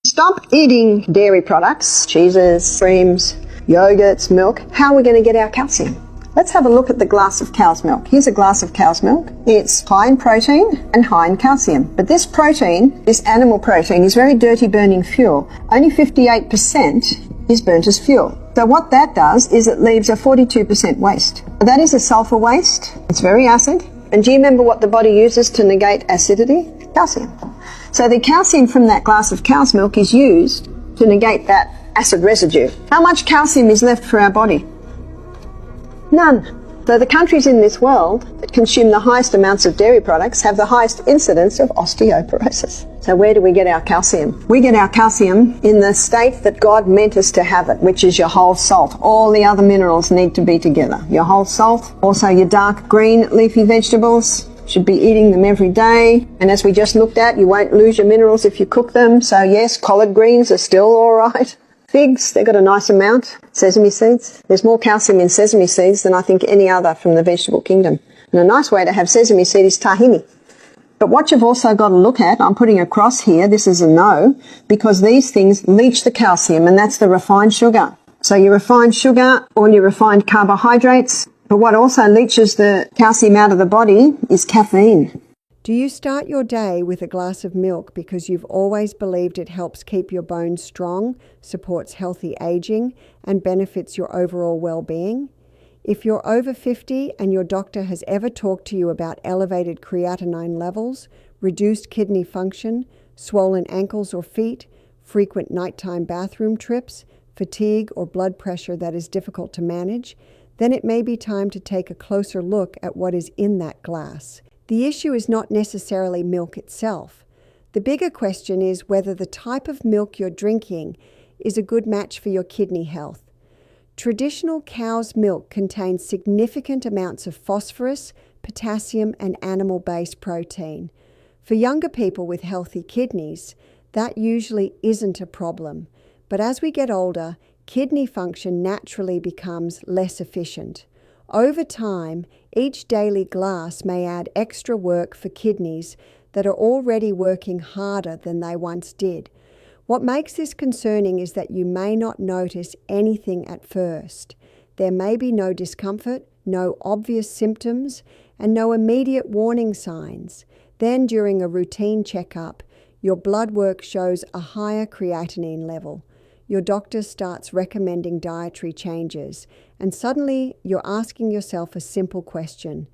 Stop eating dairy products, cheeses, creams, yogurts, milk. How are we going to get our calcium? Let's have a look at the glass of cow's milk. Here's a glass of cow's milk. It's high in protein and high in calcium. But this protein, this animal protein, is very dirty burning fuel. Only 58% is burnt as fuel. So what that does is it leaves a 42% waste. That is a sulfur waste. It's very acid. And do you remember what the body uses to negate acidity? Calcium. So the calcium from that glass of cow's milk is used to negate that acid residue. How much calcium is left for our body? None. So the countries in this world that consume the highest amounts of dairy products have the highest incidence of osteoporosis. So where do we get our calcium? We get our calcium in the state that God meant us to have it, which is your whole salt. All the other minerals need to be together. Your whole salt, also your dark green leafy vegetables. Should be eating them every day. And as we just looked at, you won't lose your minerals if you cook them. So yes, collard greens are still all right. Figs, they've got a nice amount. Sesame seeds. There's more calcium in sesame seeds than I think any other from the vegetable kingdom. And a nice way to have sesame seed is tahini. But what you've also got to look at, I'm putting across here, this is a no, because these things leach the calcium, and that's the refined sugar. So your refined sugar or your refined carbohydrates. But what also leaches the calcium out of the body is caffeine. Do you start your day with a glass of milk because you've always believed it helps keep your bones strong, supports healthy aging, and benefits your overall well-being? If you're over 50 and your doctor has ever talked to you about elevated creatinine levels, reduced kidney function, swollen ankles or feet, frequent nighttime bathroom trips, fatigue or blood pressure that is difficult to manage, then it may be time to take a closer look at what is in that glass. The issue is not necessarily milk itself. The bigger question is whether the type of milk you're drinking is a good match for your kidney health. Traditional cow's milk contains significant amounts of phosphorus, potassium, and animal-based protein. For younger people with healthy kidneys, that usually isn't a problem. But as we get older, kidney function naturally becomes less efficient. Over time, each daily glass may add extra work for kidneys that are already working harder than they once did. What makes this concerning is that you may not notice anything at first. There may be no discomfort, no obvious symptoms, and no immediate warning signs. Then, during a routine checkup, your blood work shows a higher creatinine level. Your doctor starts recommending dietary changes, and suddenly you're asking yourself a simple question.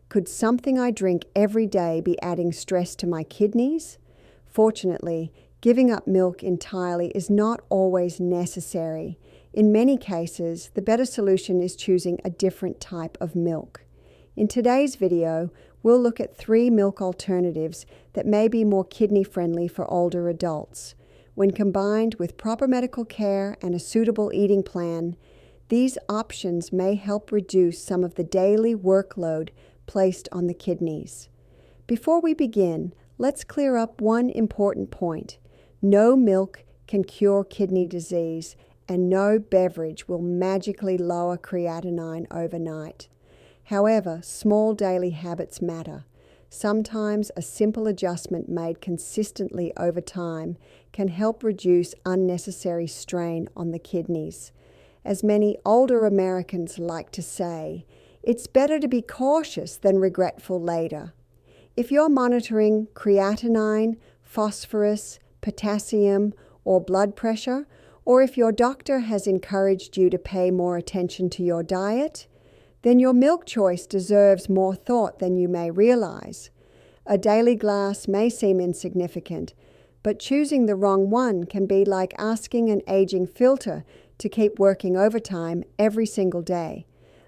Could something I drink every day be adding stress to my kidneys? Fortunately, giving up milk entirely is not always necessary. In many cases, the better solution is choosing a different type of milk. In today's video, we'll look at 3 milk alternatives that may be more kidney-friendly for older adults. When combined with proper medical care and a suitable eating plan, these options may help reduce some of the daily workload placed on the kidneys. Before we begin, let's clear up one important point. No milk can cure kidney disease, and no beverage will magically lower creatinine overnight. However, small daily habits matter. Sometimes a simple adjustment made consistently over time can help reduce unnecessary strain on the kidneys. As many older Americans like to say, it's better to be cautious than regretful later. If you're monitoring creatinine, phosphorus, potassium, or blood pressure, or if your doctor has encouraged you to pay more attention to your diet, then your milk choice deserves more thought than you may realize. A daily glass may seem insignificant, but choosing the wrong one can be like asking an aging filter to keep working overtime every single day.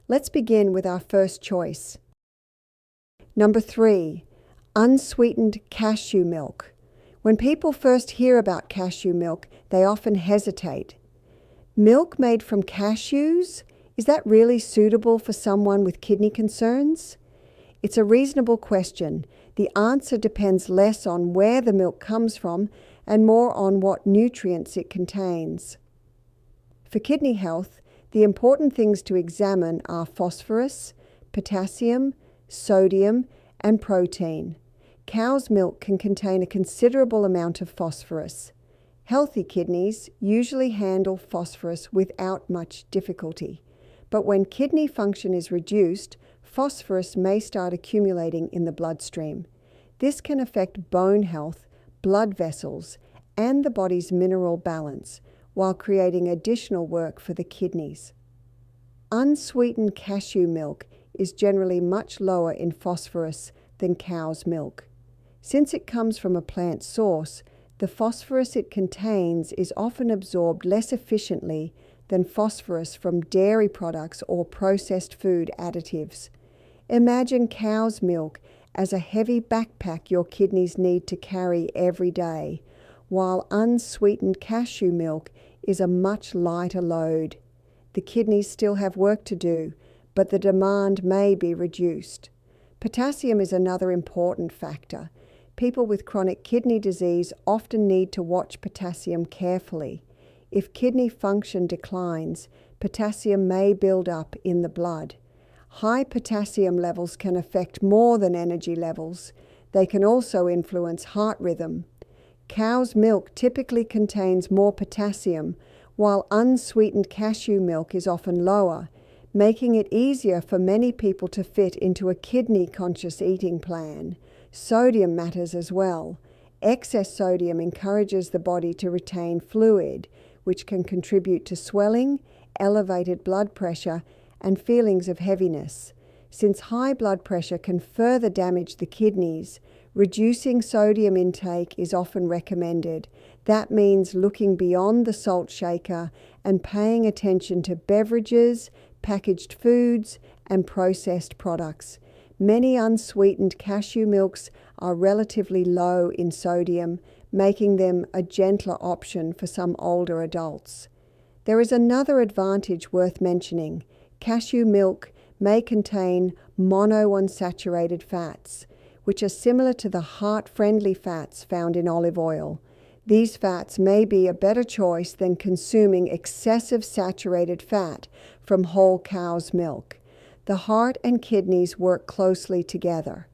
Let's begin with our first choice. Number 3, unsweetened cashew milk. When people first hear about cashew milk, they often hesitate. Milk made from cashews? Is that really suitable for someone with kidney concerns? It's a reasonable question. The answer depends less on where the milk comes from and more on what nutrients it contains. For kidney health, the important things to examine are phosphorus, potassium, sodium, and protein. Cow's milk can contain a considerable amount of phosphorus. Healthy kidneys usually handle phosphorus without much difficulty, but when kidney function is reduced, phosphorus may start accumulating in the bloodstream. This can affect bone health, blood vessels, and the body's mineral balance, while creating additional work for the kidneys. Unsweetened cashew milk is generally much lower in phosphorus than cow's milk. Since it comes from a plant source, the phosphorus it contains is often absorbed less efficiently than phosphorus from dairy products or processed food additives. Imagine cow's milk as a heavy backpack your kidneys need to carry every day, while unsweetened cashew milk is a much lighter load. The kidneys still have work to do, but the demand may be reduced. Potassium is another important factor. People with chronic kidney disease often need to watch potassium carefully. If kidney function declines, potassium may build up in the blood. High potassium levels can affect more than energy levels. They can also influence heart rhythm. Cow's milk typically contains more potassium, while unsweetened cashew milk is often lower, making it easier for many people to fit into a kidney-conscious eating plan. Sodium matters as well. Excess sodium encourages the body to retain fluid, which can contribute to swelling, elevated blood pressure, and feelings of heaviness. Since high blood pressure can further damage the kidneys, reducing sodium intake is often recommended. That means looking beyond the salt shaker and paying attention to beverages, packaged foods, and processed products. Many unsweetened cashew milks are relatively low in sodium, making them a gentler option for some older adults. There is another advantage worth mentioning. Cashew milk may contain monounsaturated fats, which are similar to the heart-friendly fats found in olive oil. These fats may be a better choice than consuming excessive saturated fat from whole cow's milk. The heart and kidneys work closely together.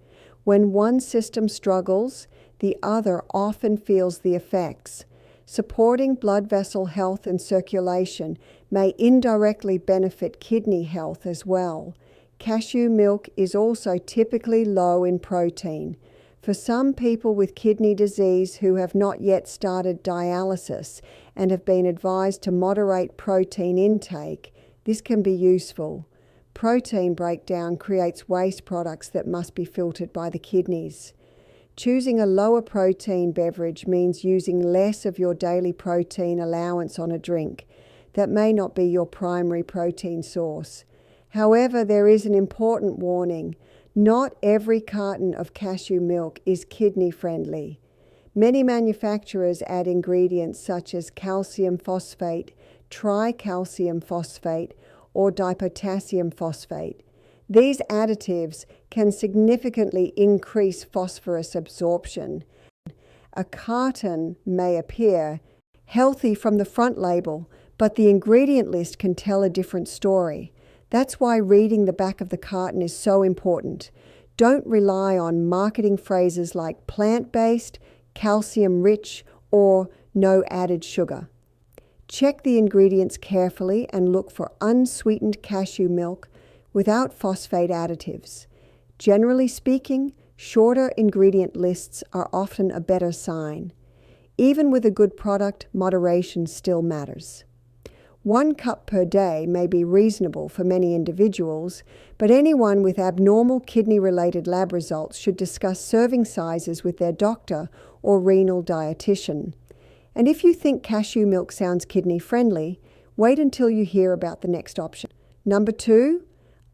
When one system struggles, the other often feels the effects. Supporting blood vessel health and circulation may indirectly benefit kidney health as well. Cashew milk is also typically low in protein. For some people with kidney disease who have not yet started dialysis and have been advised to moderate protein intake, this can be useful. Protein breakdown creates waste products that must be filtered by the kidneys. Choosing a lower protein beverage means using less of your daily protein allowance on a drink. That may not be your primary protein source. However, there is an important warning. Not every carton of cashew milk is kidney friendly. Many manufacturers add ingredients such as calcium phosphate, tricalcium phosphate, or dipotassium phosphate. These additives can significantly increase phosphorus absorption. A carton may appear healthy from the front label, but the ingredient list can tell a different story. That's why reading the back of the carton is so important. Don't rely on marketing phrases like plant-based, calcium-rich, or no added sugar. Check the ingredients carefully and look for unsweetened cashew milk without phosphate additives. Generally speaking, shorter ingredient lists are often a better sign. Even with a good product, moderation still matters. 1 cup per day may be reasonable for many individuals, but anyone with abnormal kidney-related lab results should discuss serving sizes with their doctor or renal dietitian. And if you think cashew milk sounds kidney-friendly, wait until you hear about the next option. Number 2,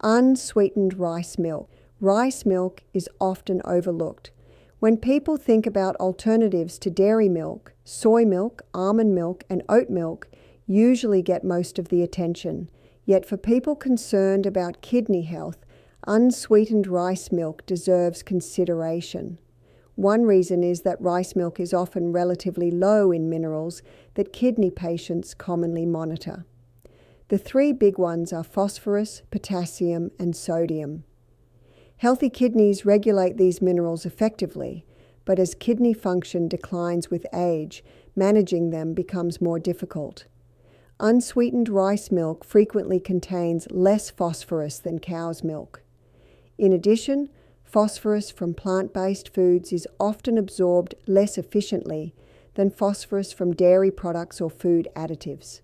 unsweetened rice milk. Rice milk is often overlooked. When people think about alternatives to dairy milk, soy milk, almond milk, and oat milk usually get most of the attention. Yet for people concerned about kidney health, unsweetened rice milk deserves consideration. One reason is that rice milk is often relatively low in minerals that kidney patients commonly monitor. The 3 big ones are phosphorus, potassium, and sodium. Healthy kidneys regulate these minerals effectively, but as kidney function declines with age, managing them becomes more difficult. Unsweetened rice milk frequently contains less phosphorus than cow's milk. In addition, phosphorus from plant-based foods is often absorbed less efficiently than phosphorus from dairy products or food additives.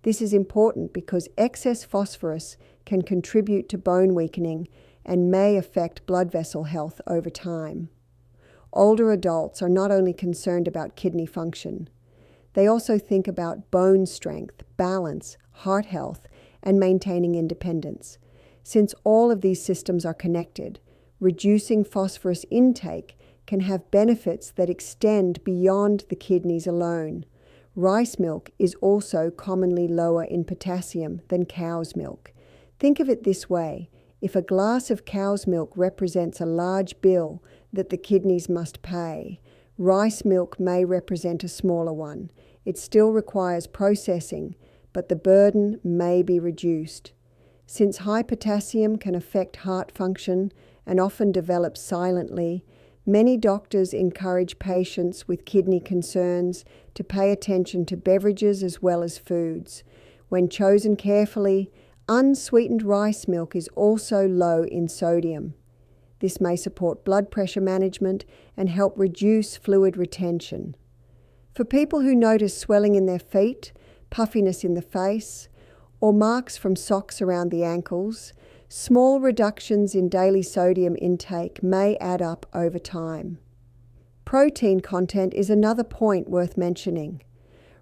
This is important because excess phosphorus can contribute to bone weakening and may affect blood vessel health over time. Older adults are not only concerned about kidney function, they also think about bone strength, balance, heart health, and maintaining independence. Since all of these systems are connected, reducing phosphorus intake can have benefits that extend beyond the kidneys alone. Rice milk is also commonly lower in potassium than cow's milk. Think of it this way: if a glass of cow's milk represents a large bill that the kidneys must pay, rice milk may represent a smaller one. It still requires processing, but the burden may be reduced. Since high potassium can affect heart function and often develops silently, many doctors encourage patients with kidney concerns to pay attention to beverages as well as foods. When chosen carefully, unsweetened rice milk is also low in sodium. This may support blood pressure management and help reduce fluid retention. For people who notice swelling in their feet, puffiness in the face, or marks from socks around the ankles, small reductions in daily sodium intake may add up over time. Protein content is another point worth mentioning.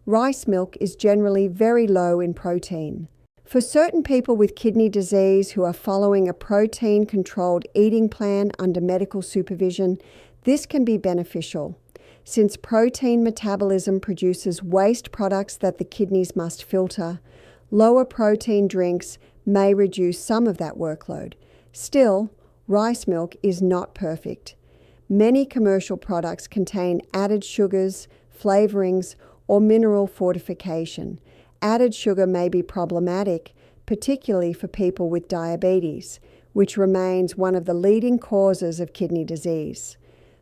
Rice milk is generally very low in protein. For certain people with kidney disease who are following a protein-controlled eating plan under medical supervision, this can be beneficial. Since protein metabolism produces waste products that the kidneys must filter, lower protein drinks may reduce some of that workload. Still, rice milk is not perfect. Many commercial products contain added sugars, flavorings, or mineral fortification. Added sugar may be problematic, particularly for people with diabetes, which remains one of the leading causes of kidney disease.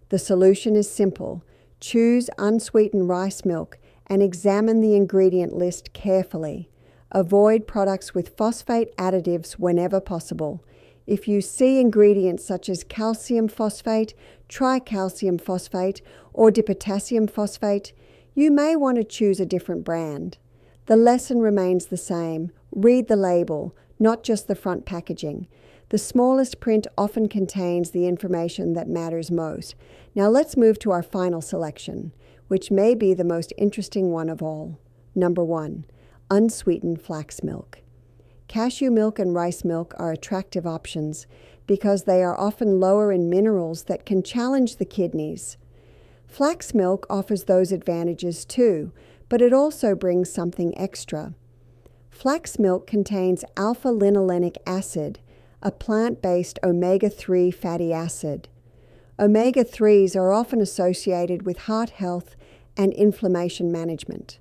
The solution is simple. Choose unsweetened rice milk and examine the ingredient list carefully. Avoid products with phosphate additives whenever possible. If you see ingredients such as calcium phosphate, tricalcium phosphate, or dipotassium phosphate, you may want to choose a different brand. The lesson remains the same. Read the label, not just the front packaging. The smallest print often contains the information that matters most. Now let's move to our final selection, which may be the most interesting one of all. Number 1, unsweetened flax milk. Cashew milk and rice milk are attractive options because they are often lower in minerals that can challenge the kidneys. Flax milk offers those advantages too, but it also brings something extra. Flax milk contains alpha-linolenic acid, a plant-based omega-3 fatty acid. Omega-3s are often associated with heart health and inflammation management.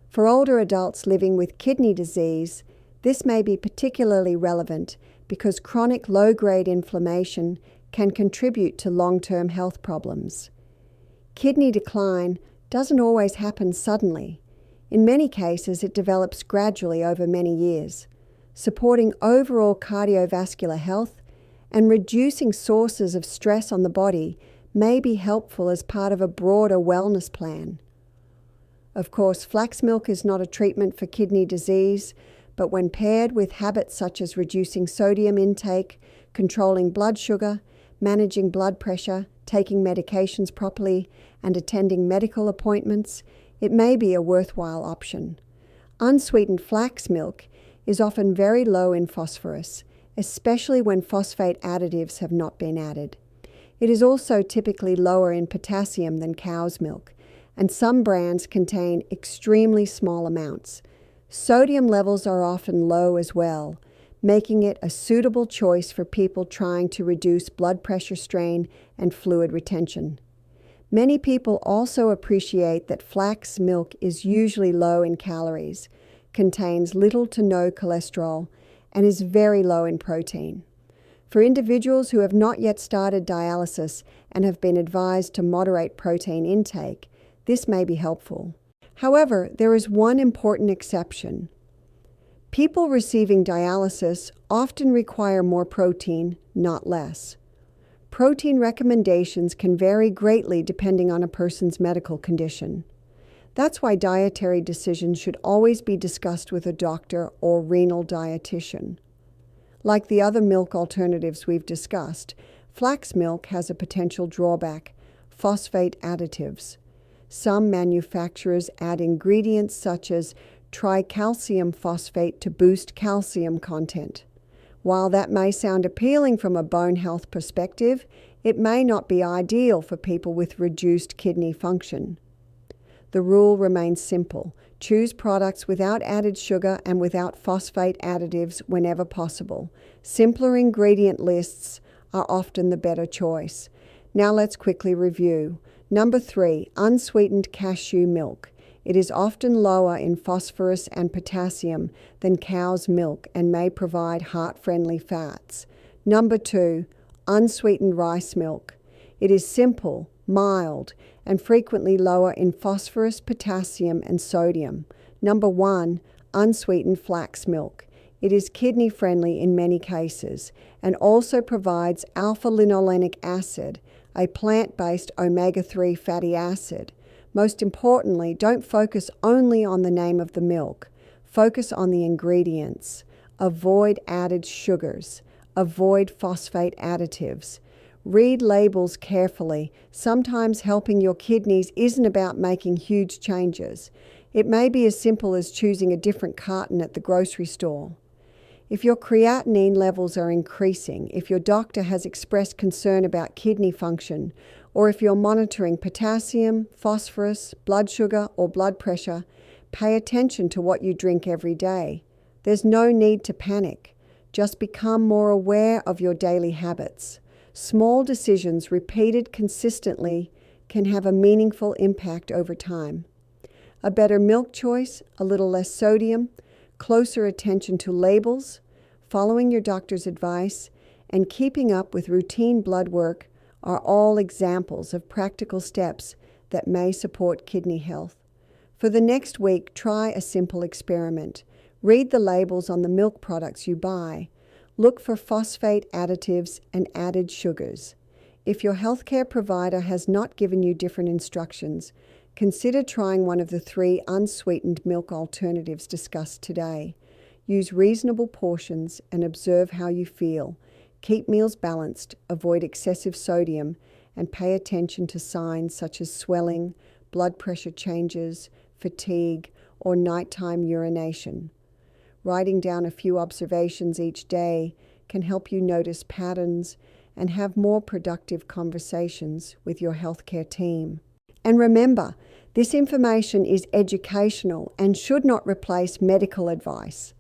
For older adults living with kidney disease, this may be particularly relevant because chronic low-grade inflammation can contribute to long-term health problems. Kidney decline doesn't always happen suddenly. In many cases, it develops gradually over many years, supporting overall cardiovascular health and reducing sources of stress on the body may be helpful as part of a broader wellness plan. Of course, flax milk is not a treatment for kidney disease, but when paired with habits such as reducing sodium intake, controlling blood sugar, managing blood pressure, taking medications properly, and attending medical appointments, it may be a worthwhile option. Unsweetened flax milk is often very low in phosphorus, especially when phosphate additives have not been added. It is also typically lower in potassium than cow's milk, and some brands contain extremely small amounts. Sodium levels are often low as well, making it a suitable choice for people trying to reduce blood pressure strain and fluid retention. Many people also appreciate that flax milk is usually low in calories, contains little to no cholesterol, and is very low in protein. For individuals who have not yet started dialysis and have been advised to moderate protein intake, this may be helpful. However, there is one important exception. People receiving dialysis often require more protein, not less. Protein recommendations can vary greatly depending on a person's medical condition. That's why dietary decisions should always be discussed with a doctor or renal dietitian. Like the other milk alternatives we've discussed, flax milk has a potential drawback: phosphate additives. Some manufacturers add ingredients such as tricalcium phosphate to boost calcium content. While that may sound appealing from a bone health perspective, it may not be ideal for people with reduced kidney function. The rule remains simple: choose products without added sugar and without phosphate additives whenever possible. Simpler ingredient lists are often the better choice. Now let's quickly review. Number 3, unsweetened cashew milk. It is often lower in phosphorus and potassium than cow's milk and may provide heart-friendly fats. Number 2, unsweetened rice milk. It is simple, mild, and frequently lower in phosphorus, potassium, and sodium. Number 1, unsweetened flax milk. It is kidney-friendly in many cases and also provides alpha-linolenic acid, a plant-based omega-3 fatty acid. Most importantly, don't focus only on the name of the milk. Focus on the ingredients. Avoid added sugars. Avoid phosphate additives. Read labels carefully. Sometimes helping your kidneys isn't about making huge changes. It may be as simple as choosing a different carton at the grocery store. If your creatinine levels are increasing, if your doctor has expressed concern about kidney function, or if you're monitoring potassium, phosphorus, blood sugar, or blood pressure, pay attention to what you drink every day. There's no need to panic. Just become more aware of your daily habits. Small decisions repeated consistently can have a meaningful impact over time. A better milk choice, a little less sodium, closer attention to labels, following your doctor's advice, and keeping up with routine blood work are all examples of practical steps that may support kidney health. For the next week, try a simple experiment. Read the labels on the milk products you buy. Look for phosphate additives and added sugars. If your healthcare provider has not given you different instructions, consider trying one of the 3 unsweetened milk alternatives discussed today. Use reasonable portions and observe how you feel. Keep meals balanced, avoid excessive sodium, and pay attention to signs such as swelling, blood pressure changes, fatigue, or nighttime urination. Writing down a few observations each day can help you notice patterns and have more productive conversations with your healthcare team. And remember, this information is educational and should not replace medical advice.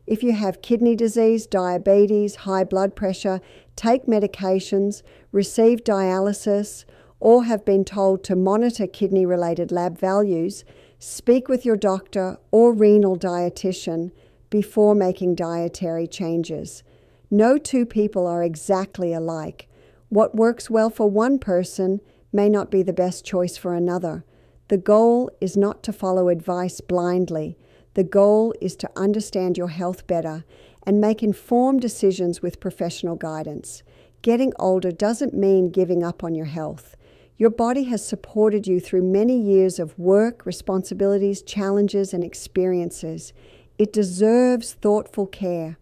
If you have kidney disease, diabetes, high blood pressure, take medications, receive dialysis, or have been told to monitor kidney-related lab values, speak with your doctor or renal dietitian before making dietary changes. No 2 people are exactly alike. What works well for one person may not be the best choice for another. The goal is not to follow advice blindly. The goal is to understand your health better and make informed decisions with professional guidance. Getting older doesn't mean giving up on your health. Your body has supported you through many years of work, responsibilities, challenges, and experiences. It deserves thoughtful care.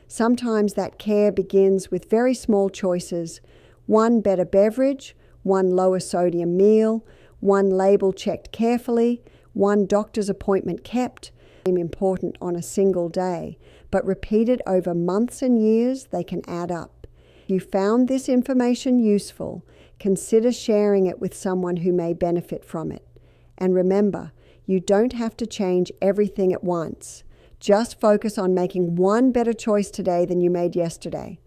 Sometimes that care begins with very small choices: one better beverage, one lower sodium meal, one label checked carefully, one doctor's appointment kept. Important on a single day, but repeated over months and years, they can add up. If you found this information useful, consider sharing it with someone who may benefit from it. And remember, you don't have to change everything at once. Just focus on making one better choice today than you made yesterday.